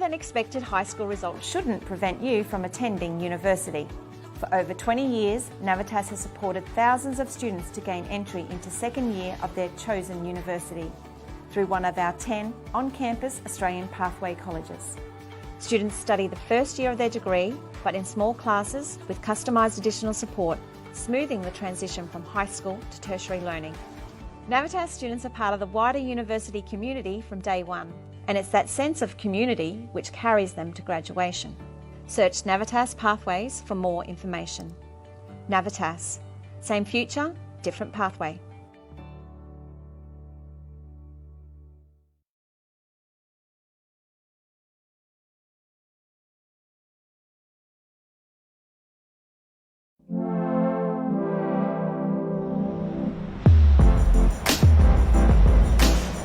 than expected high school result shouldn't prevent you from attending university. For over 20 years, Navitas has supported thousands of students to gain entry into second year of their chosen university through one of our 10 on-campus Australian pathway colleges. Students study the first year of their degree, but in small classes with customised additional support, smoothing the transition from high school to tertiary learning. Navitas students are part of the wider university community from day one, and it's that sense of community which carries them to graduation. Search Navitas Pathways for more information. Navitas, same future, different pathway.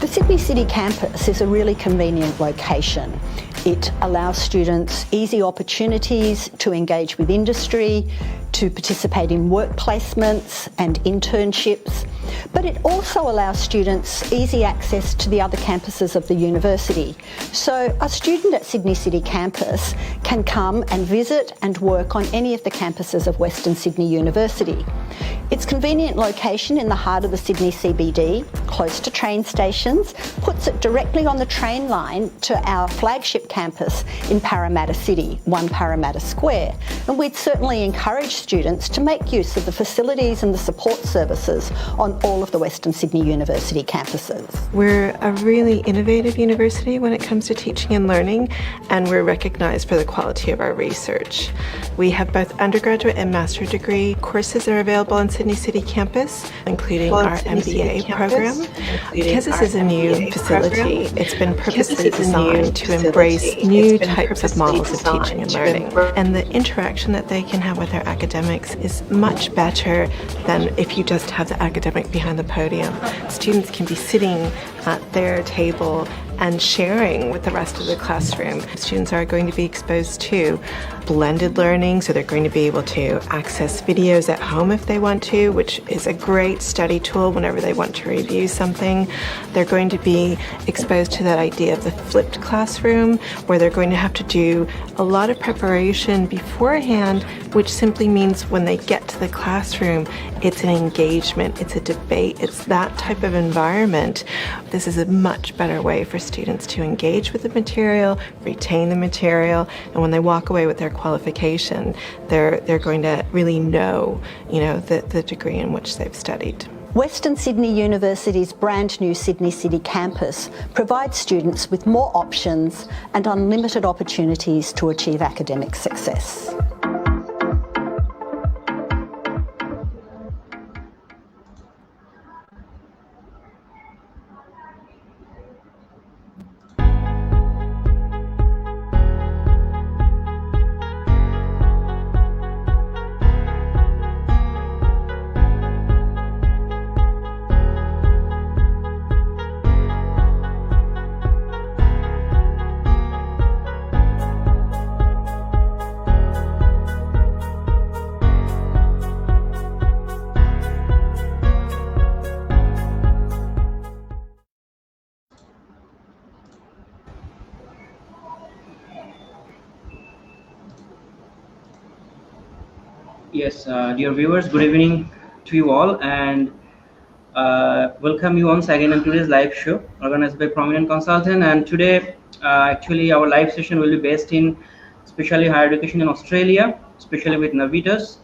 The Sydney City campus is a really convenient location. It allows students easy opportunities to engage with industry, to participate in work placements and internships, but it also allows students easy access to the other campuses of the university. So a student at Sydney City campus can come and visit and work on any of the campuses of Western Sydney University. Its convenient location in the heart of the Sydney CBD, close to train stations, puts it directly on the train line to our flagship campus in Parramatta City, 1 Parramatta Square. And we'd certainly encourage students to make use of the facilities and the support services on all of the Western Sydney University campuses. We're a really innovative university when it comes to teaching and learning, and we're recognised for the quality of our research. We have both undergraduate and master's degree courses that are available on Sydney City campus, including our MBA program. Because this is a new facility, it's been purposely designed to embrace new types of models of teaching and learning. And the interaction that they can have with their academics is much better than if you just have the academic behind the podium. Students can be sitting at their table and sharing with the rest of the classroom. Students are going to be exposed to blended learning, so they're going to be able to access videos at home if they want to, which is a great study tool whenever they want to review something. They're going to be exposed to that idea of the flipped classroom, where they're going to have to do a lot of preparation beforehand, which simply means when they get to the classroom, it's an engagement, it's a debate, it's that type of environment. This is a much better way for students to engage with the material, retain the material, and when they walk away with their qualification, they're going to really know, the degree in which they've studied. Western Sydney University's brand new Sydney City campus provides students with more options and unlimited opportunities to achieve academic success. Yes, dear viewers, good evening to you all, and welcome you once again in today's live show organized by Prominent Consultant. And today, actually, our live session will be based in especially higher education in Australia, especially with Navitas.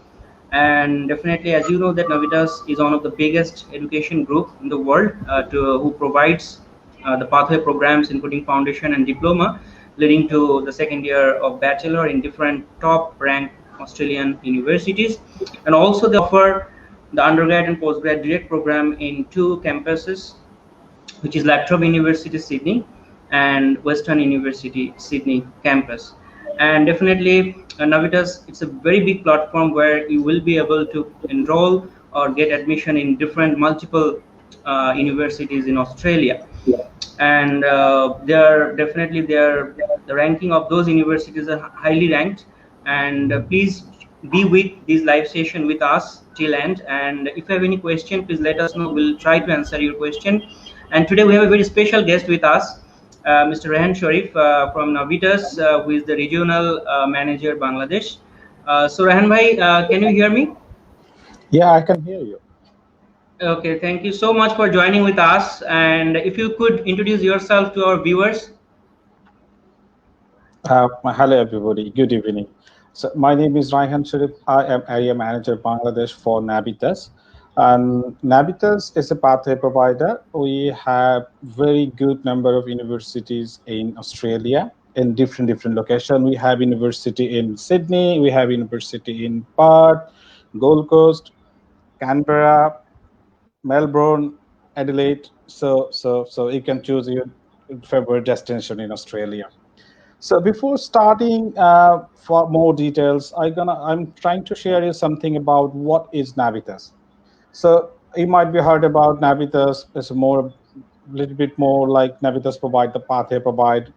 And definitely, as you know, that Navitas is one of the biggest education group in the world who provides the pathway programs, including foundation and diploma, leading to the second year of bachelor in different top ranked Australian universities. And also they offer the undergrad and postgrad direct program in 2 campuses, which is Trobe University Sydney and Western University Sydney campus. And definitely Navitas, it's a very big platform where you will be able to enroll or get admission in different multiple universities in Australia. And the ranking of those universities are highly ranked. And please be with this live session with us till end. And if you have any question, please let us know. We'll try to answer your question. And today we have a very special guest with us. Mr. Rayhan Sharif from Navitas, who is the regional manager Bangladesh. So Rayhan bhai, can you hear me? Yeah, I can hear you. Okay, thank you so much for joining with us. And if you could introduce yourself to our viewers. Hello, everybody. Good evening. So my name is Rayhan Sharif. I am area manager Bangladesh for Navitas. And Navitas is a pathway provider. We have very good number of universities in Australia in different locations. We have university in Sydney. We have university in Perth, Gold Coast, Canberra, Melbourne, Adelaide. So you can choose your favorite destination in Australia. So before starting for more details, I'm trying to share you something about what is Navitas. So you might be heard about Navitas. It's more, little bit more like Navitas provide the pathway provide,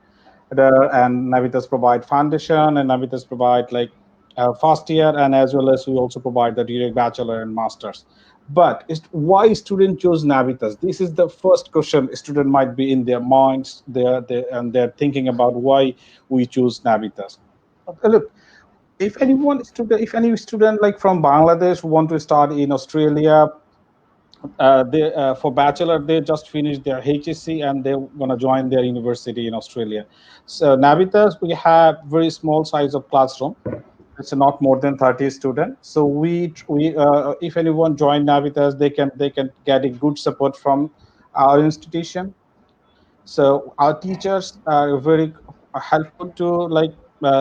and Navitas provide foundation, and Navitas provide like first year, and as well as we also provide the direct bachelor and masters. But why students choose Navitas? This is the first question student might be in their minds. They're thinking about why we choose Navitas. Look, if any student like from Bangladesh want to start in Australia, they for bachelor they just finished their HSC and they want to join their university in Australia. So Navitas, we have very small size of classroom. It's not more than 30 students. So we if anyone join Navitas, they can get a good support from our institution. So our teachers are very helpful to like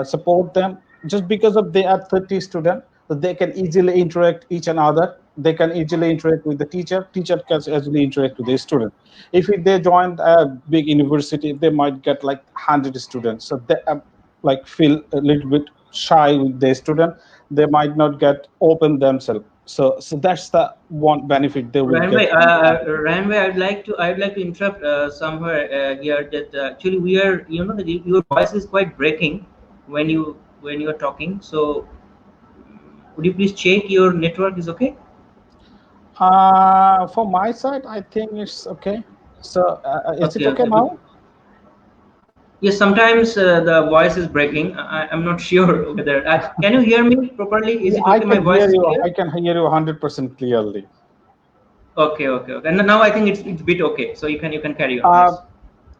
support them. Just because of they are 30 students, so they can easily interact each another. They can easily interact with the teacher. Teacher can easily interact with the student. If they join a big university, they might get like 100 students. So they like feel a little bit shy with the student. They might not get open themselves. So that's the one benefit they will get. Ryan, I'd like to interrupt somewhere here that actually we are, that your voice is quite breaking when you are talking. So would you please check your network is okay? For my side, I think it's okay. So is it Okay, okay okay. now? Yes, sometimes the voice is breaking. I'm not sure whether. Can you hear me properly? Is Yeah, it I okay? My can voice hear is you. clear? I can hear you 100% clearly. Okay, okay, okay. And now I think it's bit okay. So you can carry on. Uh,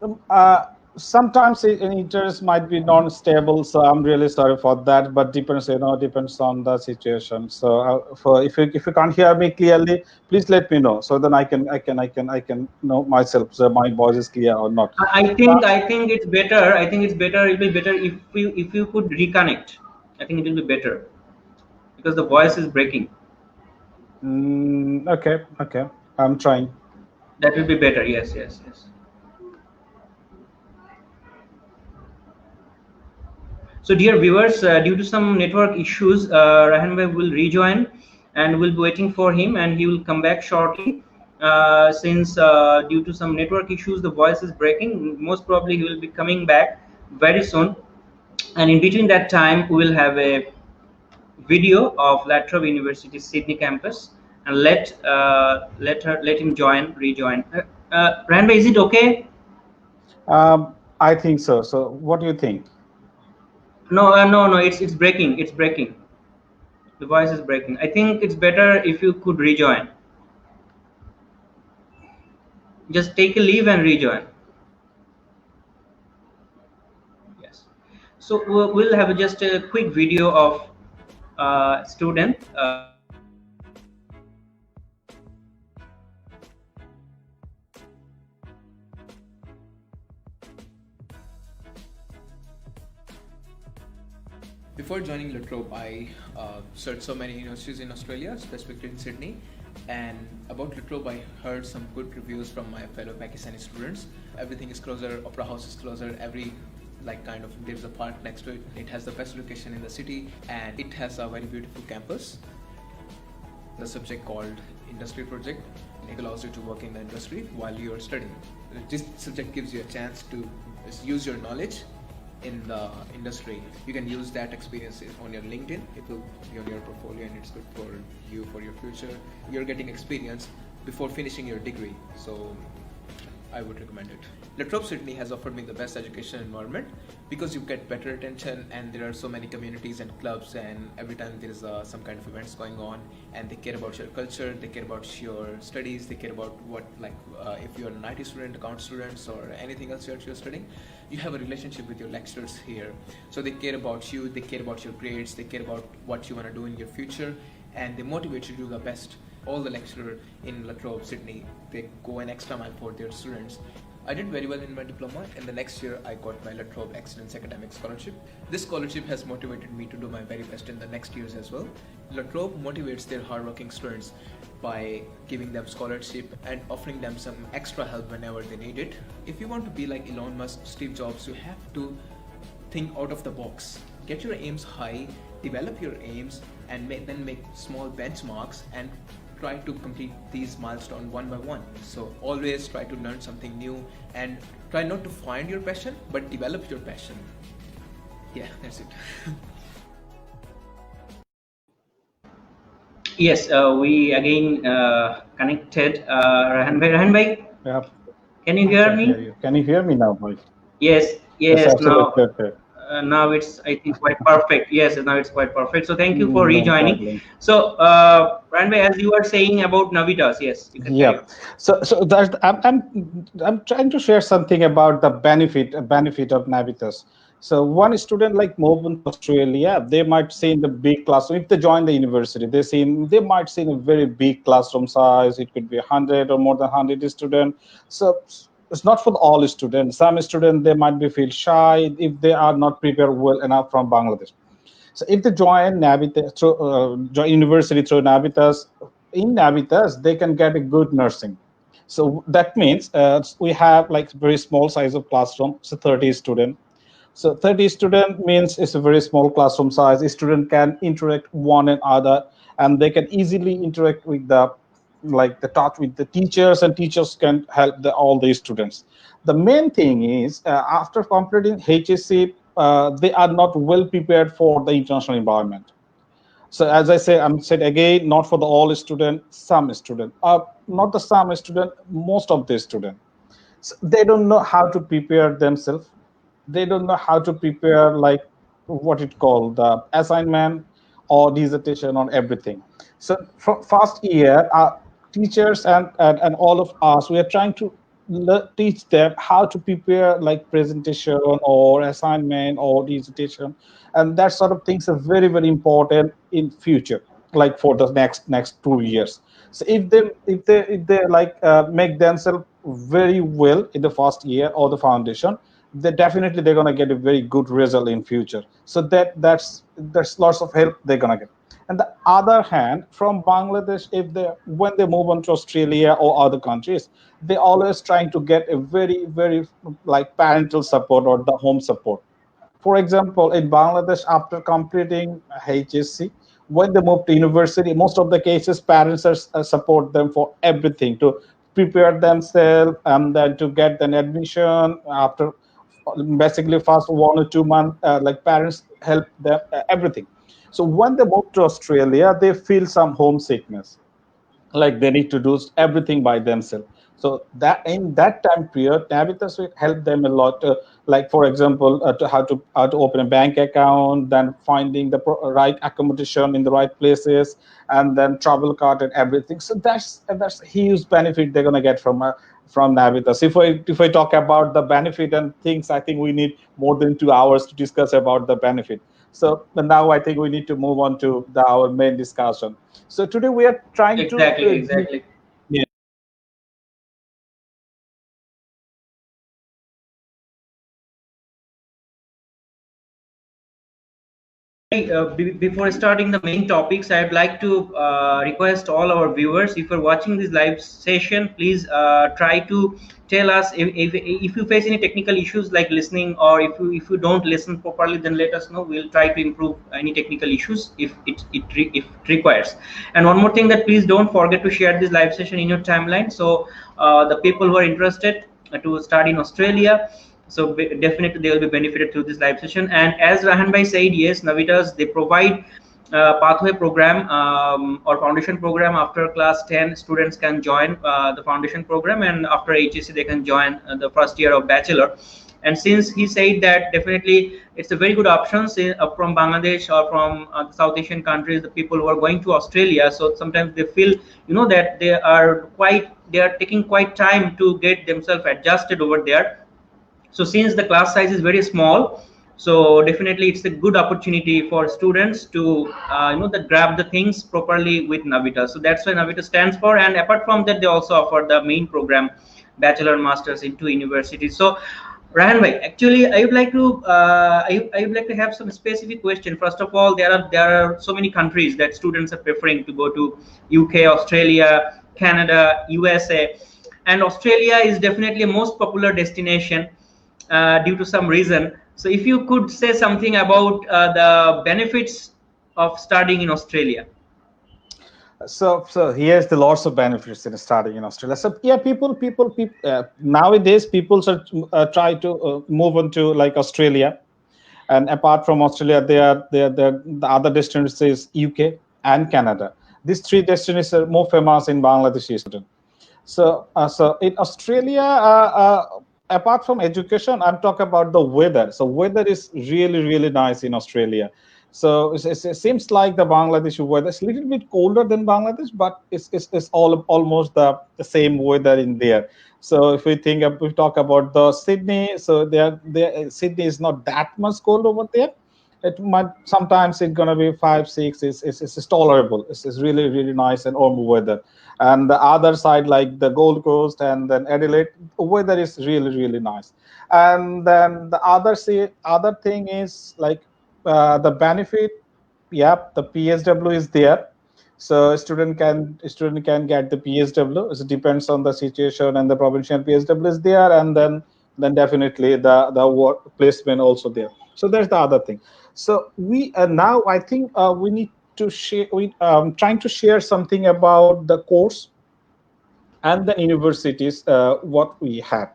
Yes. uh, Sometimes interest might be non-stable, so I'm really sorry for that. But depends on the situation. So for if you can't hear me clearly, please let me know so then I can know myself so my voice is clear or not. I think it's better. I think it's better. It will be better if you could reconnect. I think it will be better because the voice is breaking. Okay, I'm trying. That will be better. Yes, yes, yes. So, dear viewers, due to some network issues, Rahan bhai will rejoin, and we'll be waiting for him, and he will come back shortly. Since due to some network issues, the voice is breaking. Most probably, he will be coming back very soon. And in between that time, we will have a video of Trobe University Sydney campus, and let him rejoin. Rahan bhai, is it okay? I think so. So what do you think? No, no, it's breaking. It's breaking. The voice is breaking. I think it's better if you could rejoin. Just take a leave and rejoin. Yes. So we'll have just a quick video of student. Before joining La Trobe, I searched so many universities in Australia, specifically in Sydney. And about La Trobe, I heard some good reviews from my fellow Pakistani students. Everything is closer, Opera House is closer, there's a park next to it. It has the best location in the city, and it has a very beautiful campus. The subject called Industry Project. It allows you to work in the industry while you are studying. This subject gives you a chance to use your knowledge in the industry. You can use that experience on your LinkedIn. It will be on your portfolio, and it's good for you for your future. You're getting experience before finishing your degree. So I would recommend it. La Trobe Sydney has offered me the best education environment because you get better attention, and there are so many communities and clubs, and every time there is some kind of events going on, and they care about your culture, they care about your studies, they care about what, like if you're an IT student, account students, or anything else that you're studying, you have a relationship with your lecturers here. So they care about you, they care about your grades, they care about what you want to do in your future, and they motivate you to do the best. All the lecturers in La Trobe Sydney, they go an extra mile for their students. I did very well in my diploma, and the next year I got my La Trobe Excellence Academic Scholarship. This scholarship has motivated me to do my very best in the next years as well. La Trobe motivates their hardworking students by giving them scholarship and offering them some extra help whenever they need it. If you want to be like Elon Musk, Steve Jobs, you have to think out of the box. Get your aims high, develop your aims, and then make small benchmarks and try to complete these milestones one by one. So always try to learn something new, and try not to find your passion, but develop your passion. Yeah, that's it. Yes, we again connected. Rayhan bhai, Yeah, can you I hear can hear me? you. Can you hear me now, boy? Yes, Yes, yes. Now, absolutely. Okay. now it's, I think, quite perfect. Yes, now it's quite perfect. So thank you for No rejoining. problem. So, Rayhan bhai, as you were saying about Navitas, yes, you can carry Yeah. on. So that I'm trying to share something about the benefit of Navitas. So one student like moving to Australia, they might see in the big classroom. If they join the university, they might see in a very big classroom size. It could be 100 or more than 100 students. So it's not for all students. Some students they might be feel shy if they are not prepared well enough from Bangladesh. So if they join Navitas through join university through Navitas, in Navitas they can get a good nursing. So that means we have like very small size of classroom, so 30 student. So 30 student means it's a very small classroom size. A student can interact one another, and they can easily interact with the like the touch with the teachers, and teachers can help all the students. The main thing is after completing HSC, they are not well prepared for the international environment. So as I say, I'm said again, not for the all student, some student, not the some student, most of the student. So they don't know how to prepare themselves. They don't know how to prepare like what it called the assignment or dissertation on everything. So from first year, teachers and all of us, we are trying to teach them how to prepare like presentation or assignment or dissertation, and that sort of things are very very important in future, like for the next 2 years. So if they like make themselves very well in the first year or the foundation, they definitely they're gonna get a very good result in future. So that's lots of help they're gonna get. And the other hand, from Bangladesh, if they when they move on to Australia or other countries, they always trying to get a very very like parental support or the home support. For example, in Bangladesh, after completing HSC, when they move to university, most of the cases parents support them for everything to prepare themselves and then to get an admission after basically first 1 or 2 months. Like parents help them everything. So when they move to Australia, they feel some homesickness, like they need to do everything by themselves. So that in that time period, Navitas will help them a lot. Like for example, to how to open a bank account, then finding the right accommodation in the right places, and then travel card and everything. So that's a huge benefit they're gonna get from Navitas. If I talk about the benefit and things, I think we need more than 2 hours to discuss about the benefit. So but now I think we need to move on to our main discussion. So today we are trying to Exactly, give. exactly. Yeah. Before starting the main topics, I'd like to request all our viewers, if you're watching this live session, please try to tell us if you face any technical issues like listening, or if you don't listen properly, then let us know. We'll try to improve any technical issues if it requires. And one more thing, that please don't forget to share this live session in your timeline, so the people who are interested to study in Australia, so definitely they will be benefited through this live session. And as Rayhan bhai said, yes, Navitas, they provide pathway program or foundation program. After class 10, students can join the foundation program, and after HSC they can join the first year of bachelor. And since he said that definitely it's a very good option from Bangladesh or from South Asian countries, the people who are going to Australia, so sometimes they feel, that they are taking quite time to get themselves adjusted over there. So since the class size is very small, so definitely it's a good opportunity for students to grab the things properly with Navitas. So that's why Navitas stands for. And apart from that, they also offer the main program, bachelor and masters in 2 universities. So Rayhan bhai, actually I would like to I would like to have some specific question. First of all, there are so many countries that students are preferring to go to: UK, Australia, Canada, USA, and Australia is definitely a most popular destination due to some reason. So if you could say something about the benefits of studying in Australia. So here's the lots of benefits in studying in Australia. So yeah, people nowadays people try to move on to like Australia, and apart from Australia, the other destinations is UK and Canada. These 3 destinations are more famous in Bangladeshi students. So in Australia, apart from education, I'm talking about the weather. So weather is really nice in Australia. So it seems like the Bangladeshi weather is a little bit colder than Bangladesh, but it's almost the same weather in there. So if we talk about the Sydney, so Sydney is not that much cold over there. It might sometimes it's gonna be 5, 6. It's tolerable. It's really nice and warm weather. And the other side, like the Gold Coast and then Adelaide, weather is really nice. And then the other thing is like the benefit. Yeah, the PSW is there, so student can get the PSW. It depends on the situation, and the provincial PSW is there, and then definitely the work placement also there. So there's the other thing. So we now I think we need to share. We trying to share something about the course and the universities what we have.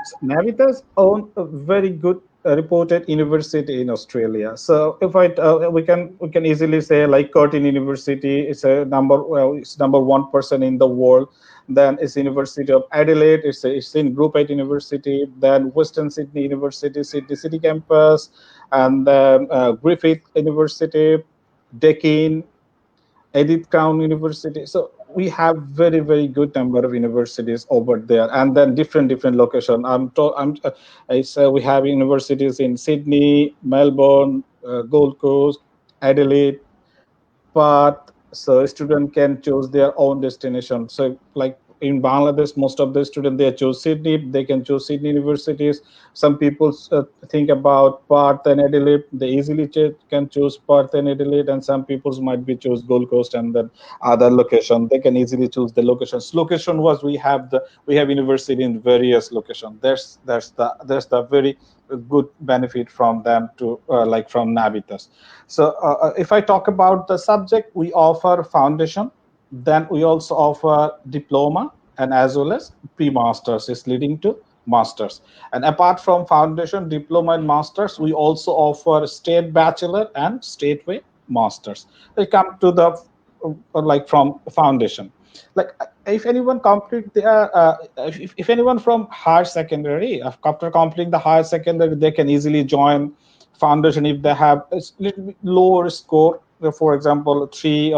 So Navitas own a very good reported university in Australia. So if we can easily say like Curtin University is it's number 1% in the world. Then it's University of Adelaide. It's in Group 8 University. Then Western Sydney University, Sydney City Campus, and then Griffith University, Deakin, Edith Crown University. So we have very good number of universities over there, and then different location. We have universities in Sydney, Melbourne, Gold Coast, Adelaide, but so a student can choose their own destination. So like in Bangladesh, most of the students they choose Sydney. They can choose Sydney universities. Some people think about Perth and Adelaide. They easily can choose Perth and Adelaide, and some people might be choose Gold Coast and then other location. They can easily choose the locations. Location was we have university in various locations. There's the very good benefit from them to like from Navitas. So if I talk about the subject, we offer foundation. Then we also offer diploma, and as well as pre-masters is leading to masters. And apart from foundation, diploma, and masters, we also offer state bachelor and stateway masters. They come to the like from foundation. Like if anyone complete if anyone from higher secondary, after completing the higher secondary, they can easily join foundation if they have a little bit lower score. For example, 3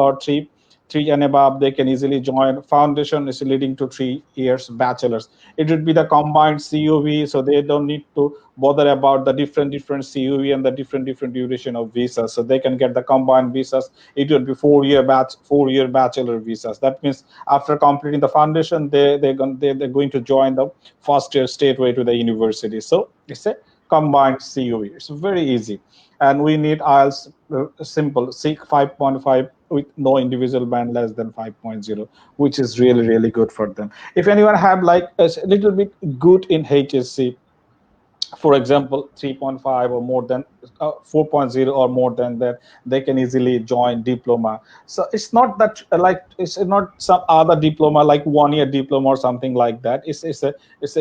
and above, they can easily join foundation. Is leading to 3 years bachelors. It would be the combined CUV, so they don't need to bother about the different CUV and the different duration of visas. So they can get the combined visas. It would be 4-year bachelor visas. That means after completing the foundation, they're going to join the first year stateway to the university. So it's a combined CUV. It's very easy. And we need IELTS simple 5.5 with no individual band less than 5.0, which is really good for them. If anyone have like a little bit good in HSC, for example 3.5 or more than 4.0 or more than that, they can easily join diploma. So it's not that it's not some other diploma like 1-year diploma or something like that. It's a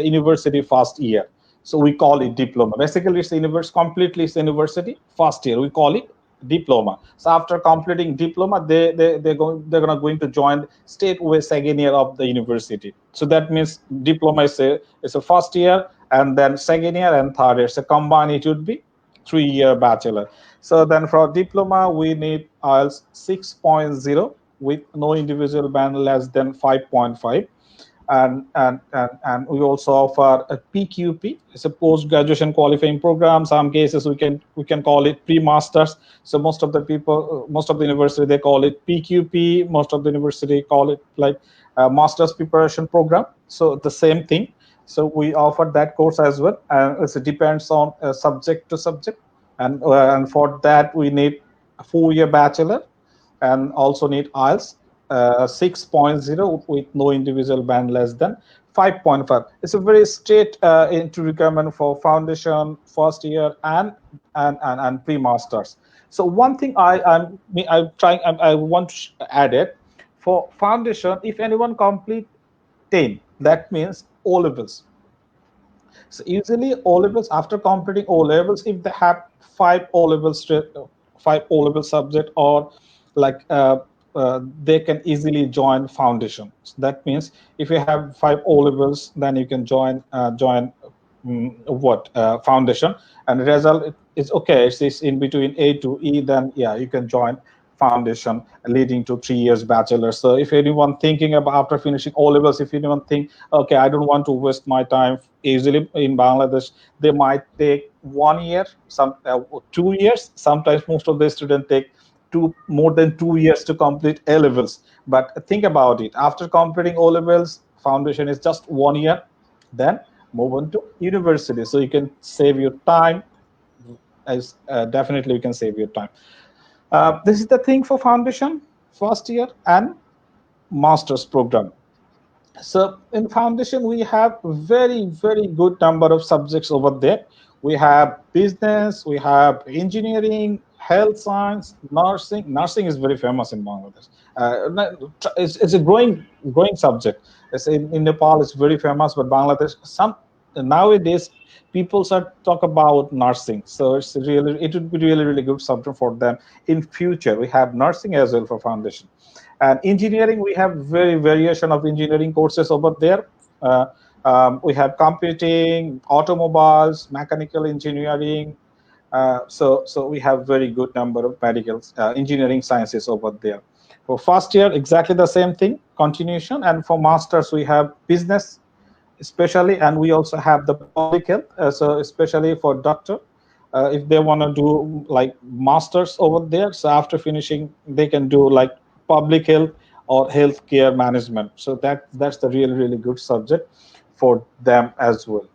university first year. So we call it diploma. Basically, it's completely university first year. We call it diploma. So after completing diploma, they're going to join straight away second year of the university. So that means diploma is a first year, and then second year and third year. So combined it would be 3-year bachelor. So then for diploma we need IELTS 6.0 with no individual band less than 5.5. And we also offer a PQP. It's a post-graduation qualifying program. Some cases we can call it pre-masters. So most of the people, most of the university, they call it PQP. Most of the university call it like a master's preparation program. So the same thing. So we offer that course as well, and it depends on subject to subject. And for that we need a 4-year bachelor, and also need IELTS 6.0 with no individual band less than 5.5. It's a very straight entry requirement for foundation, first year, and pre-masters. So one thing I want to add it for foundation. If anyone complete 10, that means O levels. So usually O levels, after completing O levels, if they have 5 O level subject, or like they can easily join foundation. So that means if you have 5 O levels, then you can join foundation, and the result is okay. It's in between A to E. Then yeah, you can join foundation, leading to 3 years bachelor. So if anyone thinking about after finishing O levels, if anyone think, okay, I don't want to waste my time, easily in Bangladesh they might take 1 year, some 2 years. Sometimes most of the students take more than 2 years to complete A levels. But think about it, after completing O levels, foundation is just 1 year, then move on to university. So you can save your time. As definitely you can save your time. This is the thing for foundation, first year, and master's program. So in foundation we have very good number of subjects over there. We have business, we have engineering, health science, nursing is very famous in Bangladesh. It's a growing subject. It's in Nepal it's very famous, but Bangladesh, some nowadays people start talk about nursing. So it would be really good subject for them in future. We have nursing as well for foundation. And engineering, we have very variation of engineering courses over there. We have computing, automobiles, mechanical engineering. So we have very good number of medical engineering sciences over there. For first year, exactly the same thing, continuation. And for masters, we have business, especially, and we also have the public health. So especially for doctor, if they want to do like masters over there, so after finishing, they can do like public health or healthcare management. So that's the really good subject for them as well.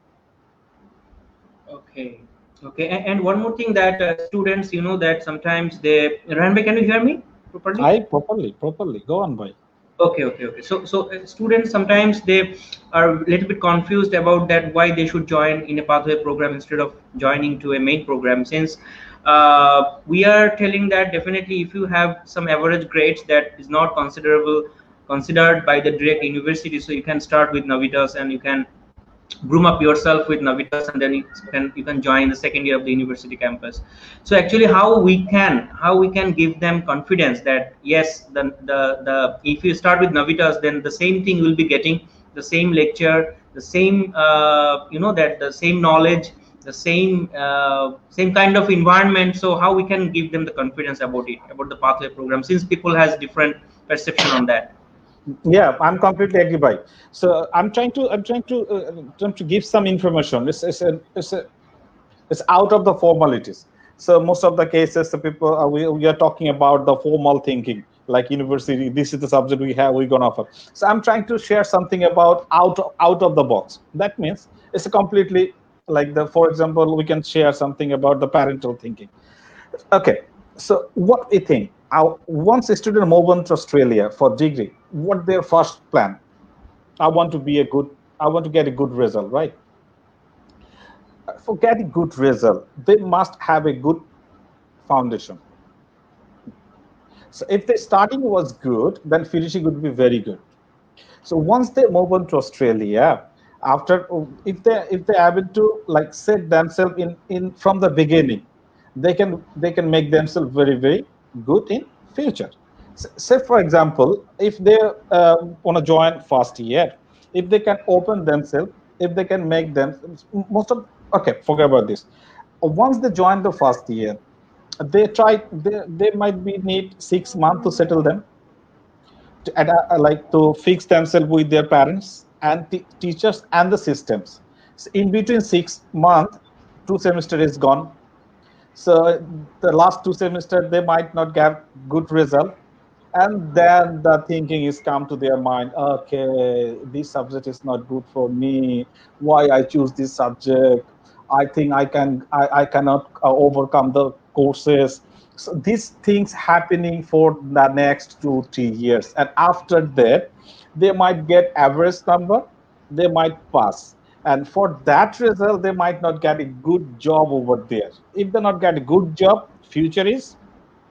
Okay. Okay. And one more thing that students, that sometimes they. Ranbay, can you hear me properly? I properly. Go on, boy. Okay. So students sometimes they are a little bit confused about that, why they should join in a pathway program instead of joining to a main program. Since we are telling that definitely if you have some average grades, that is not considered by the direct university, so you can start with Navitas and you can groom up yourself with Navitas, and then you can join the second year of the university campus. So actually how we can give them confidence that yes, the if you start with Navitas, then the same thing will be getting, the same lecture, the same that the same knowledge, the same kind of environment. So how we can give them the confidence about the pathway program, since people has different perception on that. Yeah, I'm completely agree by. So I'm trying to give some information. It's out of the formalities. So most of the cases, the people we are talking about the formal thinking, like university. This is the subject we're gonna offer. So I'm trying to share something about out of the box. That means it's a completely like for example, we can share something about the parental thinking. Okay, so what we think? Once a student move on to Australia for degree, what their first plan? I want to get a good result, right? For getting good result, they must have a good foundation. So if the starting was good, then finishing would be very good. So once they move on to Australia, after if they able to like set themselves in from the beginning, they can make themselves very, very good in future. Say for example, if they want to join first year, if they can open themselves, if they can make them most of, okay, forget about this. Once they join the first year, they might be need 6 months to settle them, like to fix themselves with their parents and teachers and the systems. So in between 6 months, 2 semester is gone. So the last 2 semesters they might not get good result, and then the thinking is come to their mind, okay, this subject is not good for me, why I choose this subject, I think I cannot overcome the courses. So these things happening for the next 2 3 years, and after that they might get average number, they might pass, and for that result they might not get a good job over there. If they not get a good job, future is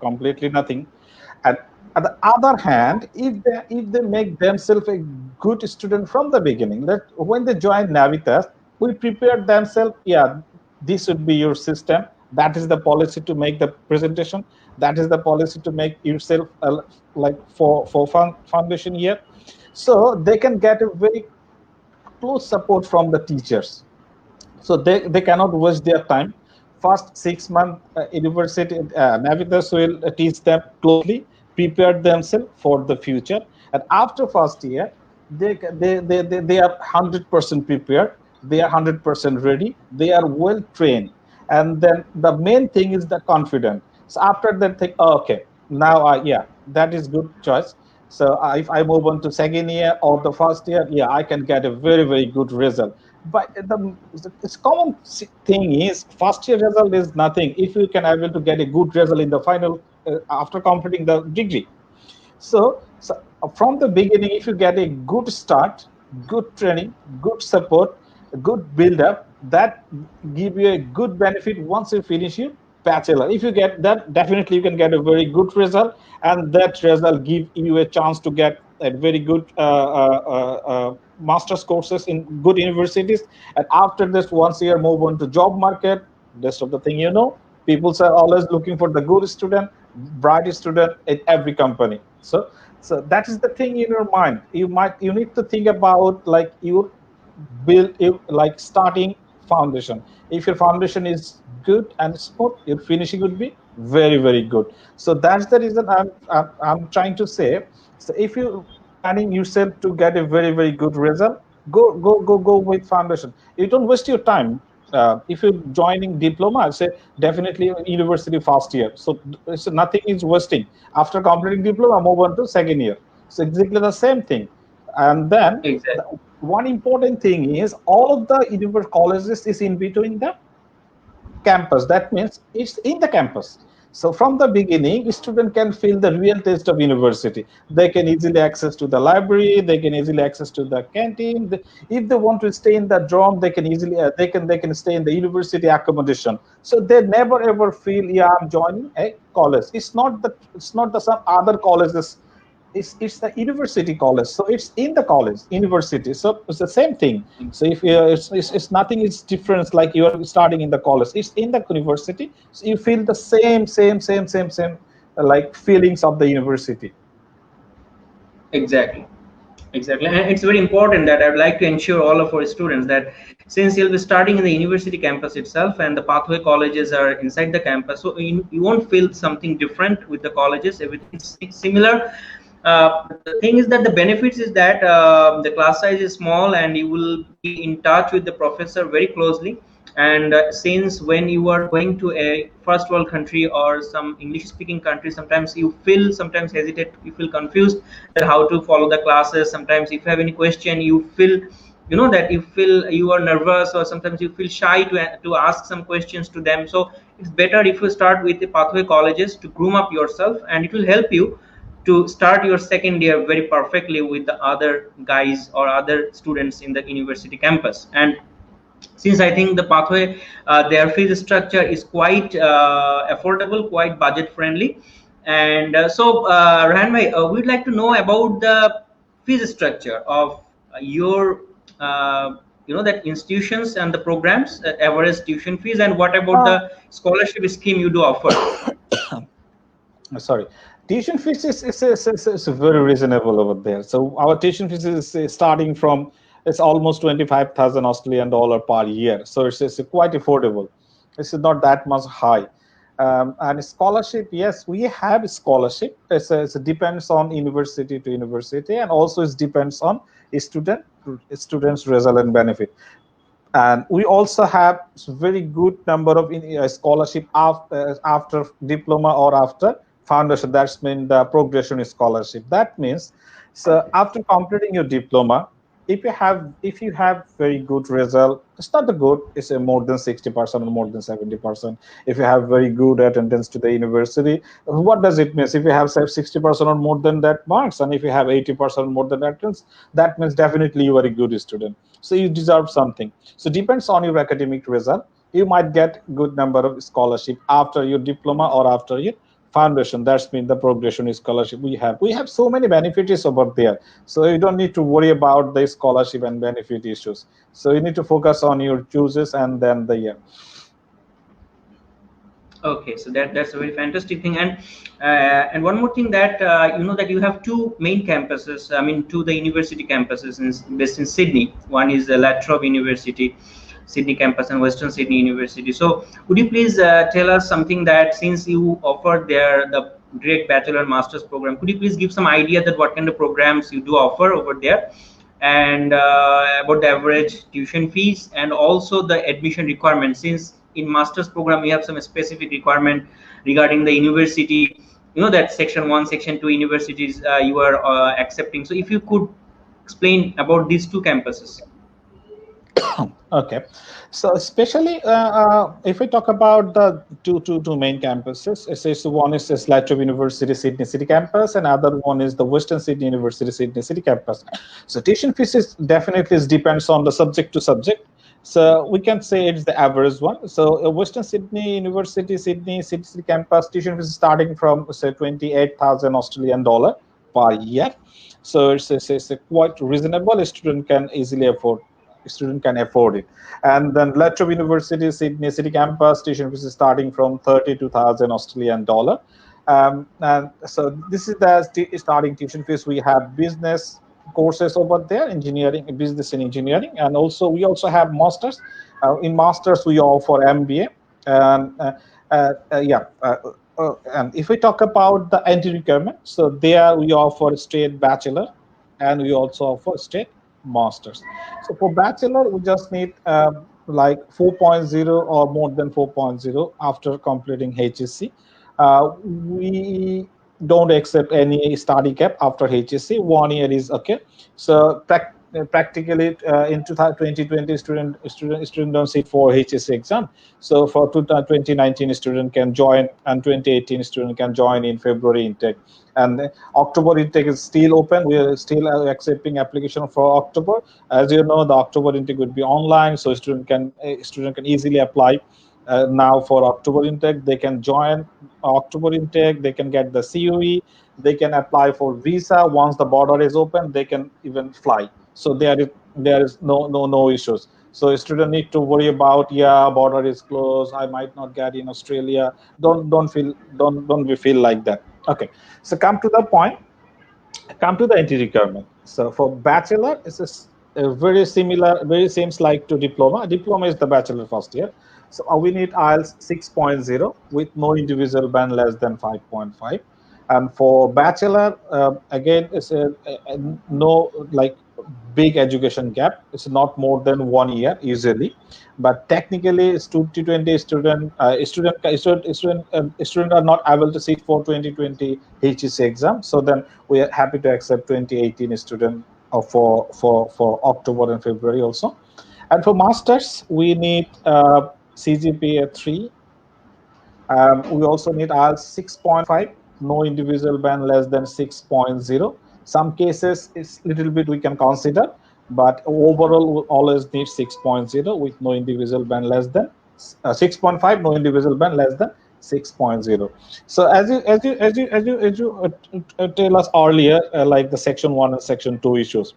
completely nothing. And on the other hand, if they make themselves a good student from the beginning, that when they join Navitas, we prepare themselves. Yeah, this should be your system. That is the policy to make the presentation. That is the policy to make yourself like for foundation year. So they can get a very close support from the teachers, so they cannot waste their time. First 6 month university Navitas will teach them closely, prepare themselves for the future, and after first year they are 100% prepared, they are 100% ready, they are well trained, and then the main thing is the confidence. So after that think, oh, okay, now yeah, that is good choice. So if I move on to second year or the first year, yeah, I can get a very, very good result. But it's common thing is first year result is nothing if you can able to get a good result in the final after completing the degree. So from the beginning, if you get a good start, good training, good support, good build up, that give you a good benefit once you finish your bachelor. If you get that, definitely you can get a very good result, and that result give you a chance to get a very good master's courses in good universities. And after this, once you move on to job market, rest of the thing, people are always looking for the good student, bright student in every company. So that is the thing in your mind. You need to think about like your build like starting foundation. If your foundation is good and smooth, your finishing would be very, very good. So that's the reason I'm trying to say. So if you planning yourself to get a very, very good result, go with foundation. You don't waste your time. If you're joining diploma, I say definitely university first year. So nothing is wasting. After completing diploma, move on to second year. So exactly the same thing. And then Exactly. one important thing is all of the university colleges is in between the campus. That means it's in the campus. So from the beginning, student can feel the real taste of university. They can easily access to the library. They can easily access to the canteen. If they want to stay in the dorm, they can easily they can stay in the university accommodation. So they never ever feel, yeah, I'm joining a college. It's not the some other colleges. It's the university college, so it's in the college university, so it's the same thing. So if it's nothing is different, like you are starting in the college, it's in the university, so you feel the same like feelings of the university. Exactly. Exactly, and it's very important that I'd like to ensure all of our students that since you'll be starting in the university campus itself and the pathway colleges are inside the campus, so you won't feel something different with the colleges. Everything's similar. The thing is that the benefits is that the class size is small and you will be in touch with the professor very closely. And since when you are going to a first world country or some English speaking country, sometimes you feel sometimes hesitate, you feel confused that how to follow the classes. Sometimes if you have any question, you feel that you feel you are nervous, or sometimes you feel shy to ask some questions to them. So it's better if you start with the pathway colleges to groom up yourself, and it will help you to start your second year very perfectly with the other guys or other students in the university campus. And since I think the pathway, their fee structure is quite affordable, quite budget friendly. And Rayhan bhai, we'd like to know about the fee structure of your that institutions and the programs, average tuition fees, and what about the scholarship scheme you do offer? Sorry, tuition fees is very reasonable over there. So our tuition fees is starting from, it's almost 25,000 Australian dollar per year. So it's quite affordable. It's not that much high. And scholarship, yes, we have scholarship. It depends on university to university, and also it depends on students' result and benefit. And we also have very good number of scholarship after diploma or after foundation. That's mean the progression scholarship. That means, so after completing your diploma, if you have very good result, it's not the good, it's a more than 60% or more than 70%. If you have very good attendance to the university, what does it mean? If you have 60% or more than that marks, and if you have 80% or more than attendance, that means definitely you are a good student, so you deserve something. So depends on your academic result, you might get good number of scholarship after your diploma or after your foundation. That's been the progression scholarship we have. We have so many benefits over there, so you don't need to worry about the scholarship and benefit issues. So you need to focus on your choices and then the year. Okay, so that's a very fantastic thing. And one more thing, that that you have two main campuses. I mean, two the university campuses based in Sydney. One is the Trobe University, Sydney campus, and Western Sydney University. So would you please tell us something, that since you offer there the direct bachelor and master's program, could you please give some idea that what kind of programs you do offer over there, and about the average tuition fees, and also the admission requirements, since in master's program we have some specific requirement regarding the university, that section 1, section 2 universities you are accepting. So if you could explain about these two campuses. Okay, so especially if we talk about the two main campuses, one is Latrobe University Sydney City campus, and other one is the Western Sydney University Sydney City campus. So tuition fees definitely depends on the subject to subject. So we can say it's the average one. So Western Sydney University Sydney City campus tuition fees starting from say 28,000 Australian dollar per year. So it's quite reasonable. A student can easily afford. Student can afford it. And then Latrobe University Sydney City campus tuition fees is starting from 32,000 Australian dollar. And so this is the starting tuition fees. We have business courses over there, engineering, business and engineering, and also we also have masters. In masters we offer MBA. And if we talk about the entry requirement, so there we offer straight bachelor, and we also offer straight masters. So for bachelor, we just need like 4.0 or more than 4.0 after completing HSC. We don't accept any study cap after HSC. 1 year is okay. So practically in 2020 student don't sit for HSC exam. So for 2019 student can join, and 2018 student can join in February intake. And October intake is still open. We are still accepting application for October. As you know, the October intake would be online, so student can easily apply now for October intake. They can join October intake. They can get the COE. They can apply for visa. Once the border is open, they can even fly. So there is no issues. So student need to worry about, border is closed, I might not get in Australia. Don't we feel like that. Okay, so come to the point. Come to the entry requirement. So for bachelor, it's very similar, very seems like to diploma. Diploma is the bachelor first year. So we need IELTS 6.0 with no individual band less than 5.5. And for bachelor, again, it's no like big education gap. It's not more than 1 year usually, but technically, 2020 student are not able to sit for 2020 HSC exam. So then we are happy to accept 2018 student for October and February also. And for masters, we need CGPA 3. We also need IELTS 6.5, no individual band less than 6.0. Some cases it's little bit we can consider, but overall we always need 6.0 with no individual band less than 6.5, no individual band less than 6.0. So as you tell us earlier, like the section 1 and section 2 issues.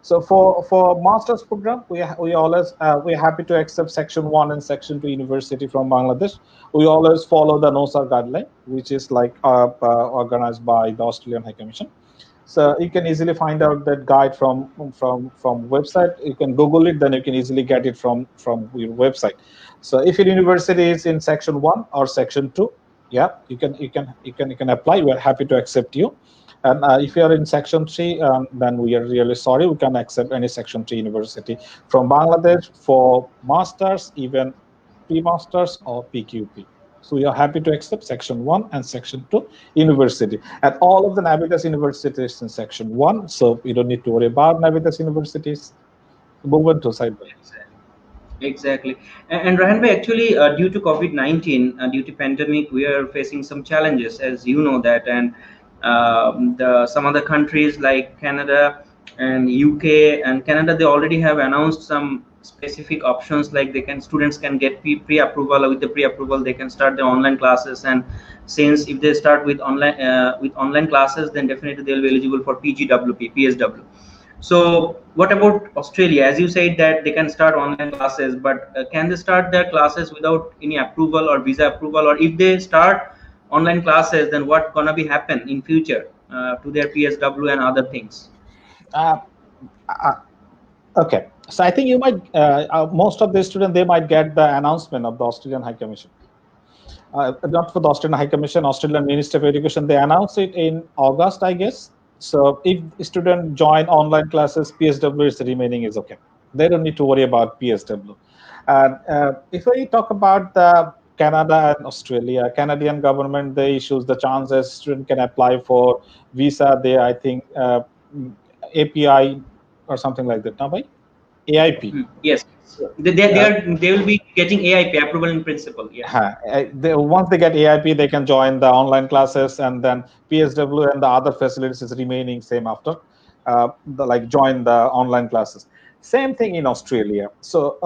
So for master's program, we always we're happy to accept section 1 and section 2 university from Bangladesh. We always follow the NOSAR guideline, which is like organized by the Australian High Commission. So you can easily find out that guide from website. You can Google it, then you can easily get it from your website. So if your university is in section 1 or section 2, yeah, you can apply. We are happy to accept you. And if you are in section 3, then we are really sorry. We can accept any section 3 university from Bangladesh for masters, even pre-masters or PQP. So we are happy to accept section 1 and section 2 university. And all of the Navitas universities in section 1. So you don't need to worry about Navitas universities. Move on to side. Exactly. And Rayhan bhai, actually, due to COVID-19, due to pandemic, we are facing some challenges, as you know that, and some other countries like Canada and UK and Canada, they already have announced some specific options, like students can get pre-approval. With the pre-approval, they can start their online classes, and since if they start with online classes, then definitely they'll be eligible for PGWP, PSW. So what about Australia? As you said that they can start online classes, but can they start their classes without any approval or visa approval? Or if they start online classes, then what gonna be happen in future to their PSW and other things? Okay, so I think you might most of the students, they might get the announcement of the Australian High Commission. Not for the Australian High Commission, Australian Ministry of Education. They announced it in August, I guess. So if student join online classes, PSW is remaining is okay. They don't need to worry about PSW. And if we talk about the Canada and Australia, Canadian government, they issues the chances student can apply for visa. They, I think, API or something like that. Now, by AIP. Yes, they will be getting AIP, approval in principle. Yeah. Once they get AIP, they can join the online classes, and then PSW and the other facilities is remaining same after. Join the online classes. Same thing in Australia. So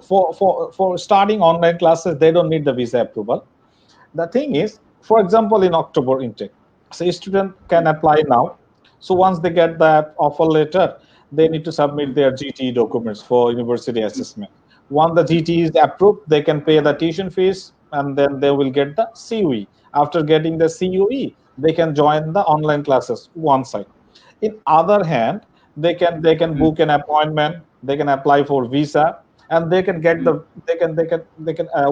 for starting online classes, they don't need the visa approval. The thing is, for example, in October intake, so a student can apply now. So once they get that offer letter, they need to submit their GTE documents for university assessment. Once the GTE is approved, they can pay the tuition fees, and then they will get the CUE. After getting the CUE, they can join the online classes one side. In other hand, they can book an appointment, they can apply for visa, and they can get the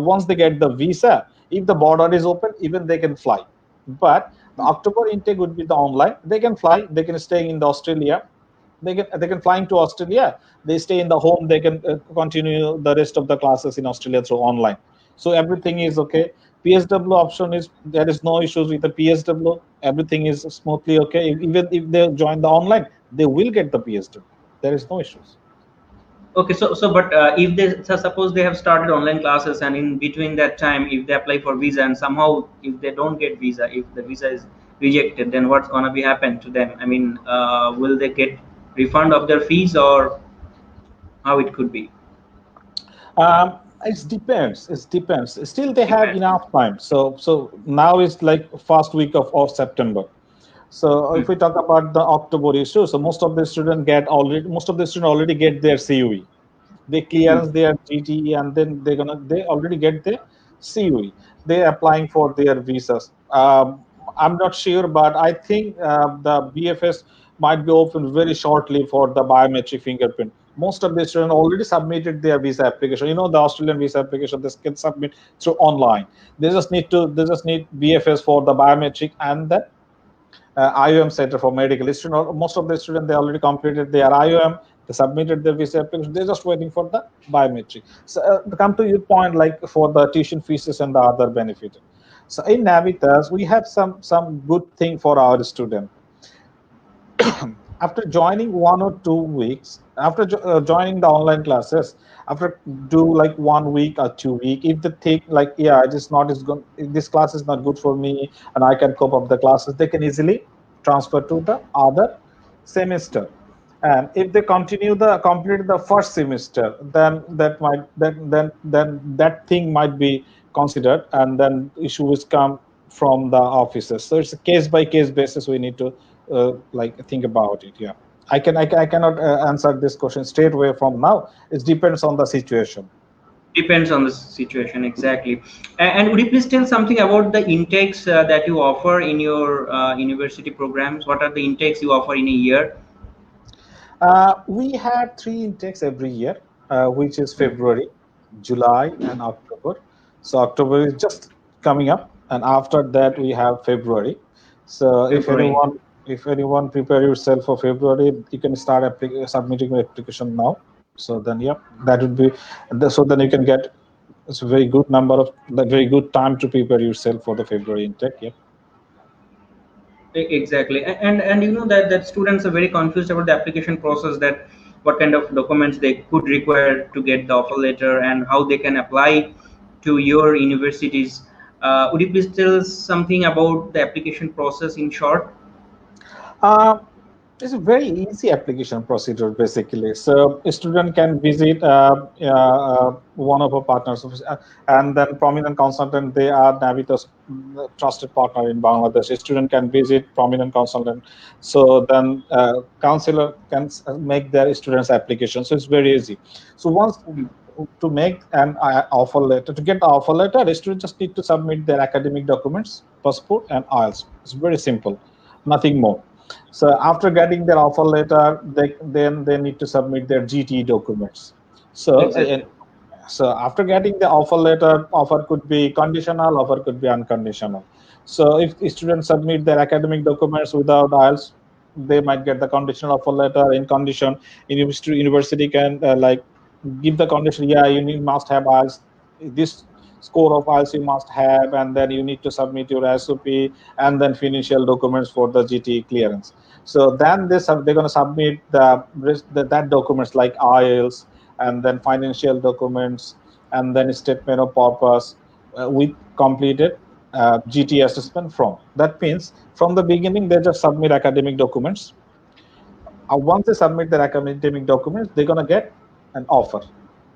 once they get the visa, if the border is open, even they can fly. But the October intake would be the online. They can fly, they can stay in the Australia. They can fly into Australia. They stay in the home. They can continue the rest of the classes in Australia through online. So everything is okay. PSW option is, there is no issues with the PSW. Everything is smoothly okay. Even if they join the online, they will get the PSW. There is no issues. Okay, but if they suppose they have started online classes, and in between that time, if they apply for visa and somehow if they don't get visa, if the visa is rejected, then what's gonna be happen to them? I mean, will they get refund of their fees, or how it could be? It depends. Still, they have enough time. So now it's like first week of September. So if we talk about the October issue, so most of the students already get their CUE. They clear their GTE, and then they already get their CUE. They're applying for their visas. I'm not sure, but I think the BFS might be open very shortly for the biometric fingerprint. Most of the students already submitted their visa application. You know, the Australian visa application, they can submit through online. They just need BFS for the biometric and the IOM center for medical students. Most of the students, they already completed their IOM. They submitted their visa application. They're just waiting for the biometric. So to come to your point, like for the tuition fees and the other benefit. So in Navitas, we have some good thing for our student. After joining 1 or 2 weeks, after joining the online classes, after do like 1 week or 2 week, if they think like, yeah, this class is not good for me, and I can cope up the classes, they can easily transfer to the other semester. And if they complete the first semester, then that thing might be considered, and then issues come from the officers. So it's a case by case basis. We need to think about it. Yeah. I cannot answer this question straight away from now. It depends on the situation. Depends on the situation, exactly. And would you please tell something about the intakes that you offer in your university programs? What are the intakes you offer in a year? We have 3 intakes every year, which is February, July, and October. So October is just coming up, and after that we have February. So February. if anyone prepare yourself for February, you can start submitting your application now. So then, yeah, that would be. So then you can get. It's a very good number of very good time to prepare yourself for the February intake. Yeah. Exactly. And you know that students are very confused about the application process, that what kind of documents they could require to get the offer letter and how they can apply to your universities. Would you please tell something about the application process in short? Uh, it's a very easy application procedure basically. So a student can visit one of our partners, and then prominent consultant. They are Navitas trusted partner in Bangladesh. A student can visit prominent consultant. So then counselor can make their students application. So it's very easy. So once to make an offer letter, to get the offer letter, the student just need to submit their academic documents, passport, and IELTS. It's very simple, nothing more. So after getting their offer letter, they need to submit their GT documents. So Exactly. so after getting the offer letter, offer could be conditional, offer could be unconditional. So if students submit their academic documents without IELTS, they might get the conditional offer letter. In condition, university can give the condition. Yeah, must have IELTS. This score of IELTS you must have, and then you need to submit your SOP and then financial documents for the GT clearance. So then they're going to submit that documents like IELTS, and then financial documents, and then statement of purpose with completed GT assessment form. That means from the beginning they just submit academic documents. Once they submit their academic documents, they're going to get an offer.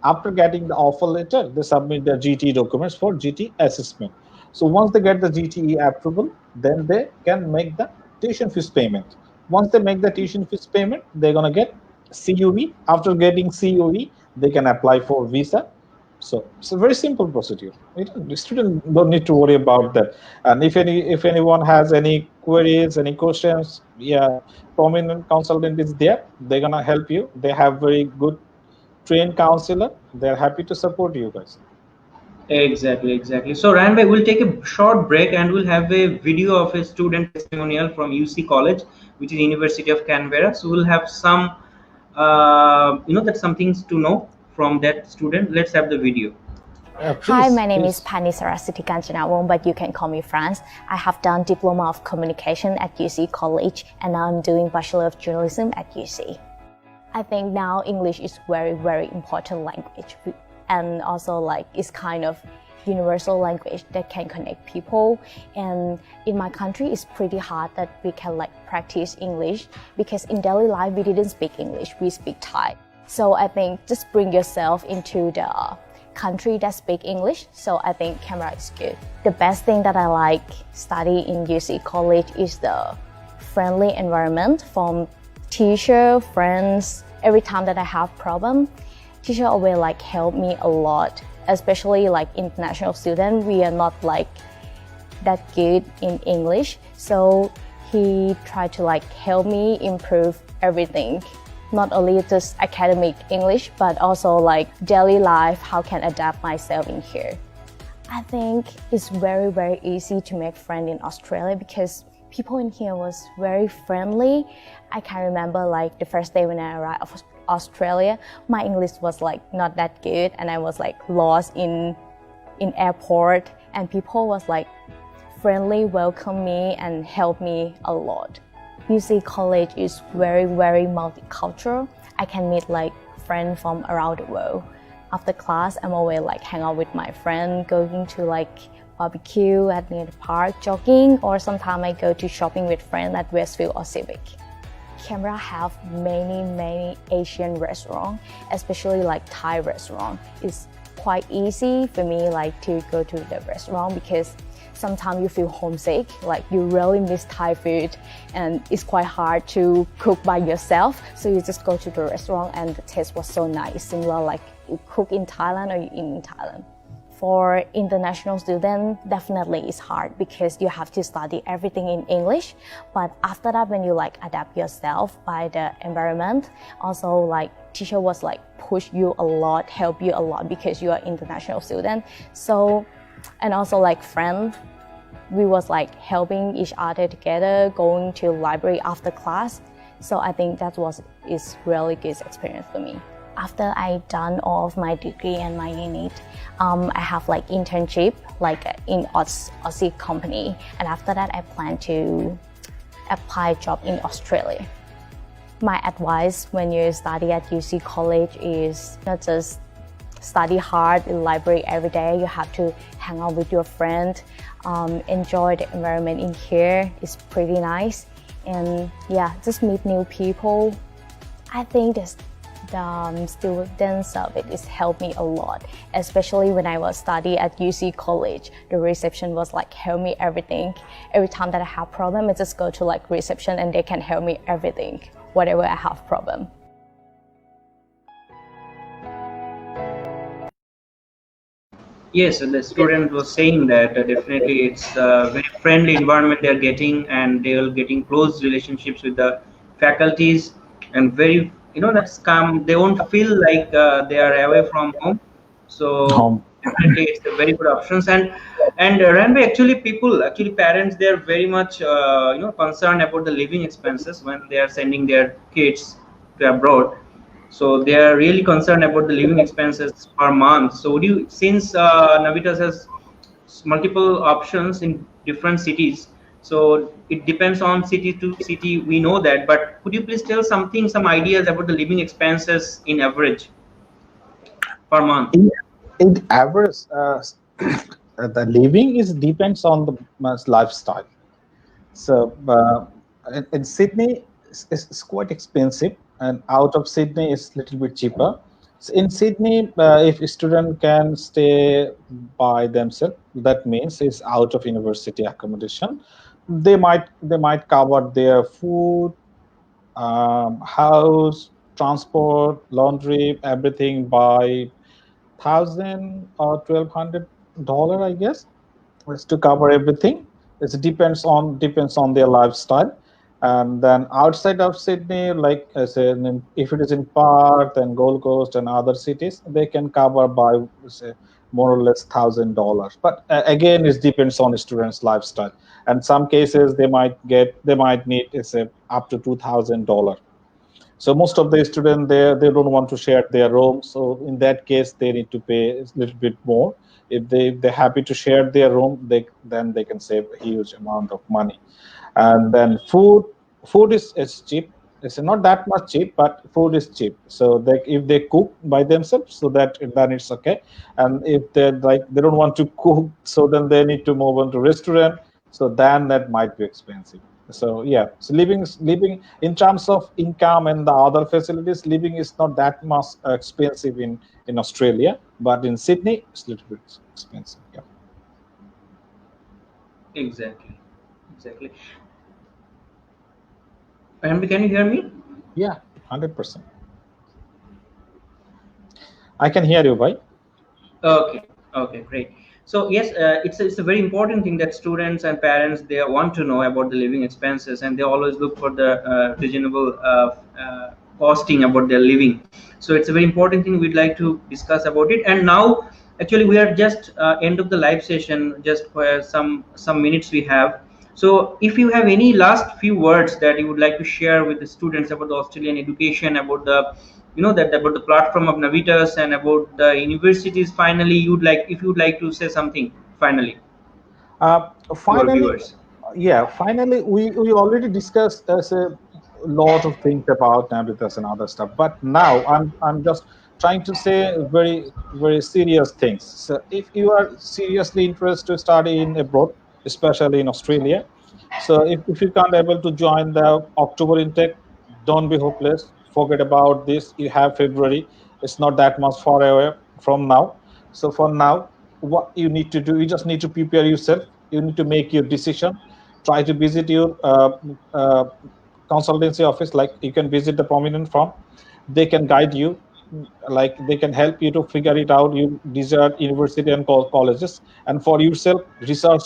After getting the offer letter, they submit their GT documents for GT assessment. So once they get the GTE approval, then they can make the tuition fees payment. Once they make the tuition fees payment, they're going to get CUE. After getting CUE, they can apply for visa. So it's a very simple procedure. The student don't need to worry about that. And if anyone has any queries, any questions, yeah, prominent consultant is there. They're gonna help you. They have very good trained counselor. They're happy to support you guys. Exactly. So Ryan bhai, we'll take a short break and we'll have a video of a student testimonial from UC College, which is University of Canberra. So we'll have some, that's some things to know from that student. Let's have the video. Hi, my name is Pani Saraswati Kanchanawong, but you can call me France. I have done Diploma of Communication at UC College, and now I'm doing Bachelor of Journalism at UC. I think now English is very, very important language, and also it's kind of universal language that can connect people. And in my country, it's pretty hard that we can practice English, because in daily life we didn't speak English, we speak Thai. So I think just bring yourself into the country that speak English. So I think Canberra is good. The best thing that I like study in UC College is the friendly environment from teacher, friends. Every time that I have problem, teacher always help me a lot. Especially international student, we are not that good in English. So he tried to help me improve everything. Not only just academic English, but also daily life, how can I adapt myself in here. I think it's very, very easy to make friends in Australia, because people in here was very friendly. I can remember the first day when I arrived of Australia, my English was not that good, and I was lost in airport, and people was friendly, welcome me and help me a lot. UC College is very, very multicultural. I can meet friends from around the world. After class, I'm always hang out with my friend, going to barbecue at near the park, jogging, or sometimes I go to shopping with friends at Westfield or Civic. Canberra have many Asian restaurants, especially Thai restaurant. It's quite easy for me to go to the restaurant, because sometimes you feel homesick, like you really miss Thai food, and it's quite hard to cook by yourself. So you just go to the restaurant and the taste was so nice, similar like you cook in Thailand or you eat in Thailand. For international students, definitely it's hard because you have to study everything in English. But after that, when you like adapt yourself by the environment, also like teacher was like push you a lot, help you a lot because you are international student. So, and also like friends, we was like helping each other together, going to library after class. So I think that is really good experience for me. After I done all of my degree and my unit, I have like internship like in Aussie company, and after that I plan to apply job in Australia. My advice when you study at UC College is not just study hard in library every day. You have to hang out with your friend, enjoy the environment in here. It's pretty nice, and yeah, just meet new people. I think the student service helped me a lot, especially when I was studying at UC College. The reception was like help me everything. Every time that I have problem, I just go to like reception and they can help me everything, whatever I have problem. Yes, and the student was saying that definitely it's a very friendly environment they're getting, and they're getting close relationships with the faculties, and very, that's calm. They won't feel like they are away from home. So definitely it's a very good options. And Ranby, actually parents, they're very much concerned about the living expenses when they are sending their kids to abroad. So they are really concerned about the living expenses per month. So would you, since Navitas has multiple options in different cities, so it depends on city to city, we know that, but could you please tell some ideas about the living expenses in average per month? In average, the living depends on the lifestyle. So in Sydney, it's quite expensive, and out of Sydney is a little bit cheaper. So in Sydney, if a student can stay by themselves, that means it's out of university accommodation. They might cover their food, house, transport, laundry, everything by $1,000 or $1,200, I guess, is to cover everything. It depends on their lifestyle. And then outside of Sydney, like I said, if it is in Perth and Gold Coast and other cities, they can cover by, say, more or less $1,000. But again, it depends on the student's lifestyle. And some cases they might need, say, up to $2,000. So most of the students they don't want to share their room. So in that case, they need to pay a little bit more. If they're happy to share their room, then they can save a huge amount of money. And then food is cheap. It's not that much cheap, but food is cheap. So if they cook by themselves, so then it's okay. And if they don't want to cook, so then they need to move on to restaurant. So then that might be expensive. So yeah, so living in terms of income and the other facilities, living is not that much expensive in Australia, but in Sydney it's a little bit expensive. Yeah. Exactly. And can you hear me? Yeah, 100%. I can hear you, bhai. Okay, great. So yes, it's a very important thing that students and parents, they want to know about the living expenses, and they always look for the reasonable costing about their living. So it's a very important thing we'd like to discuss about it. And now, actually, we are just end of the live session, just for some minutes we have. So if you have any last few words that you would like to share with the students about the Australian education, about the about the platform of Navitas and about the universities, finally if you'd like to say something finally to our viewers. Finally, we already discussed a lot of things about Navitas and other stuff, but now I'm just trying to say very, very serious things. So if you are seriously interested to study in abroad, especially in Australia, so if you can't able to join the October intake, don't be hopeless. Forget about this. You have February. It's not that much far away from now. So for now, what you need to do, you just need to prepare yourself. you need to make your decision. Try to visit your consultancy office, like you can visit the prominent firm. They can guide you, like they can help you to figure it out, you desire university and colleges. And for yourself, research,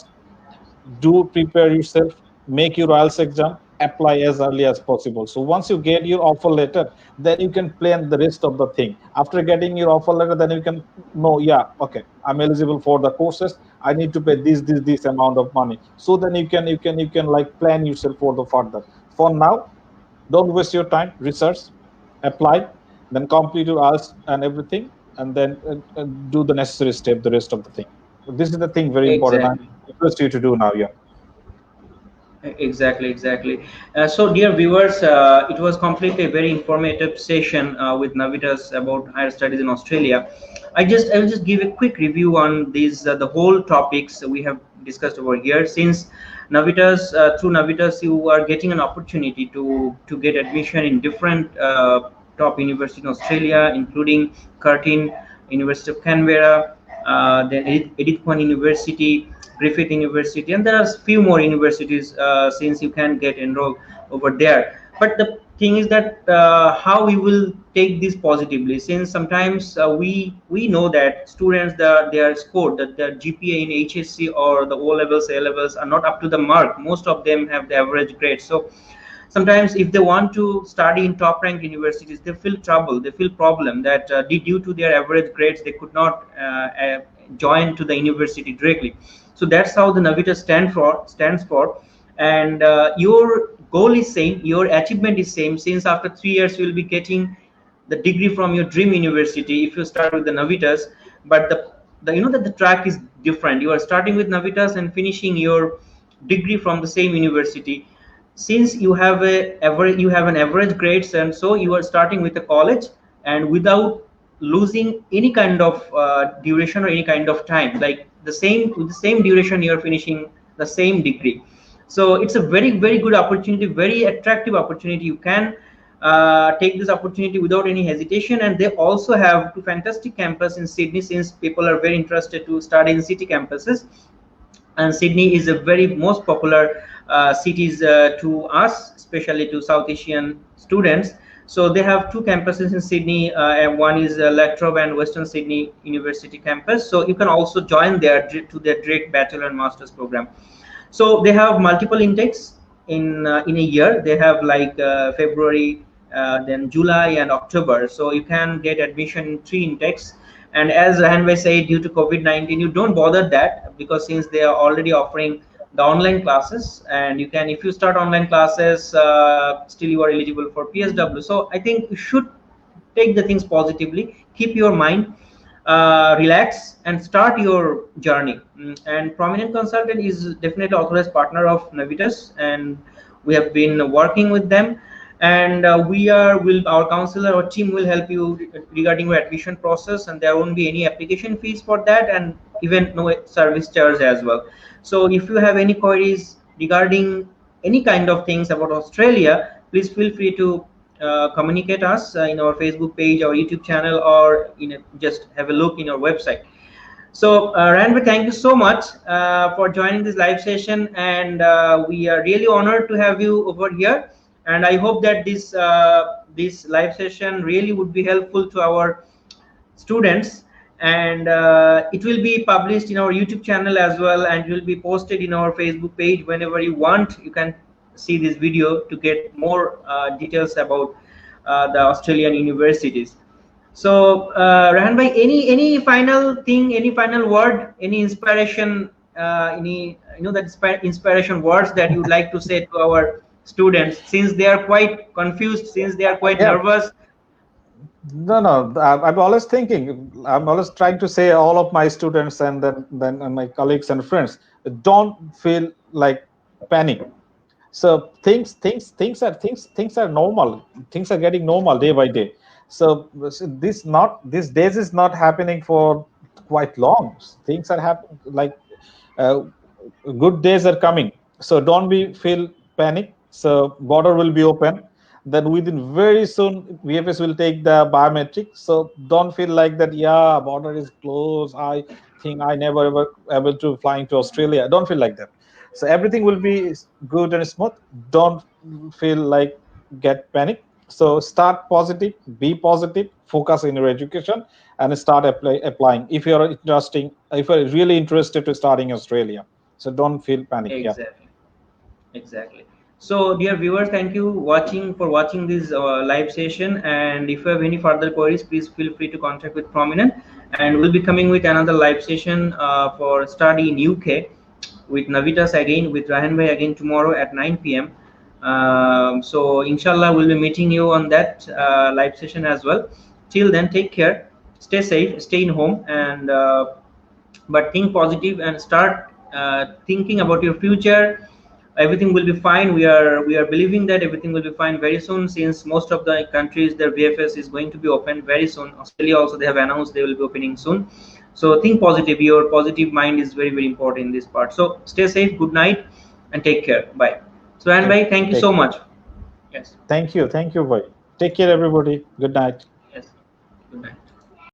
do prepare yourself, make your IELTS exam, apply as early as possible. So once you get your offer letter, then you can plan the rest of the thing. After getting your offer letter, then you can know, yeah, okay, I'm eligible for the courses, I need to pay this amount of money. So then you can like plan yourself for the further. For now, don't waste your time, research, apply, then complete your IELTS and everything, and then do the necessary step, the rest of the thing. This is the thing very important. I Exactly. request you to do now. Yeah. Exactly. So, dear viewers, it was completely a very informative session with Navitas about higher studies in Australia. I will just give a quick review on these the whole topics we have discussed over here. Since Navitas, through Navitas, you are getting an opportunity to get admission in different top universities in Australia, including Curtin, University of Canberra, then Edith Cowan University, Griffith University, and there are few more universities since you can get enrolled over there. But the thing is that how we will take this positively, since sometimes we know that students, their score, that their GPA in HSC or the O levels, A levels are not up to the mark. Most of them have the average grade. So sometimes if they want to study in top ranked universities, they feel trouble, they feel problem that due to their average grades they could not join to the university directly. So that's how the Navitas stands for. And your goal is same, your achievement is same, since after 3 years you will be getting the degree from your dream university if you start with the Navitas. But the you know that the track is different. You are starting with Navitas and finishing your degree from the same university. Since you have an average grades, and so you are starting with a college and without losing any kind of duration or any kind of time, like with the same duration you are finishing the same degree. So it's a very good opportunity, very attractive opportunity. You can take this opportunity without any hesitation. And they also have two fantastic campus in Sydney, since people are very interested to study in city campuses, and Sydney is a very most popular cities to us, especially to South Asian students. So they have two campuses in Sydney, and one is Trobe and Western Sydney University campus. So you can also join there to their direct bachelor and master's program. So they have multiple intakes in a year. They have like February, then July and October. So you can get admission in 3 intakes. And as Rayhan said, due to COVID-19, you don't bother that, because since they are already offering the online classes, and you can, if you start online classes, still you are eligible for PSW. So I think you should take the things positively, keep your mind relax, and start your journey. And Prominent Consultant is definitely authorized partner of Navitas, and we have been working with them. And our counselor or team will help you regarding your admission process, and there won't be any application fees for that, and even no service charge as well. So if you have any queries regarding any kind of things about Australia, please feel free to communicate us in our Facebook page or YouTube channel, or just have a look in our website. So Rayhan, thank you so much for joining this live session, and we are really honored to have you over here. And I hope that this live session really would be helpful to our students, and it will be published in our YouTube channel as well, and it will be posted in our Facebook page. Whenever you want, you can see this video to get more details about the Australian universities. So Rayhan, any final thing, any final word, any inspiration, any inspiration words that you would like to say to our students, since they are quite confused, since they are quite nervous? No, I'm always thinking, I'm always trying to say all of my students and then my colleagues and friends, don't feel like panic. So things are normal. Things are getting normal day by day. So this days is not happening for quite long. Things are happening, like good days are coming. So don't feel panic. So border will be open. then within very soon VFS will take the biometrics. So don't feel like that, yeah, border is closed, I think I never ever able to flying to Australia. Don't feel like that. So everything will be good and smooth. Don't feel like get panic. So start positive, be positive, focus in your education, and start applying if you're really interested to start in Australia. So don't feel panic. Yeah. Exactly. So, dear viewers, thank you for watching this live session. And if you have any further queries, please feel free to contact with Prominent. And we'll be coming with another live session for study in UK with Navitas again, with Rayhan Bhai again tomorrow at 9 p.m. So, inshallah, we'll be meeting you on that live session as well. Till then, take care, stay safe, stay in home, and but think positive and start thinking about your future. Everything will be fine. We are believing that everything will be fine very soon, since most of the countries, their VFS is going to be open very soon. Australia also, they have announced they will be opening soon. So think positive. Your positive mind is very, very important in this part. So stay safe, good night, and take care. Bye. So Anbhai, thank you so much. Yes, thank you, boy. Take care, everybody. Good night. Yes, good night.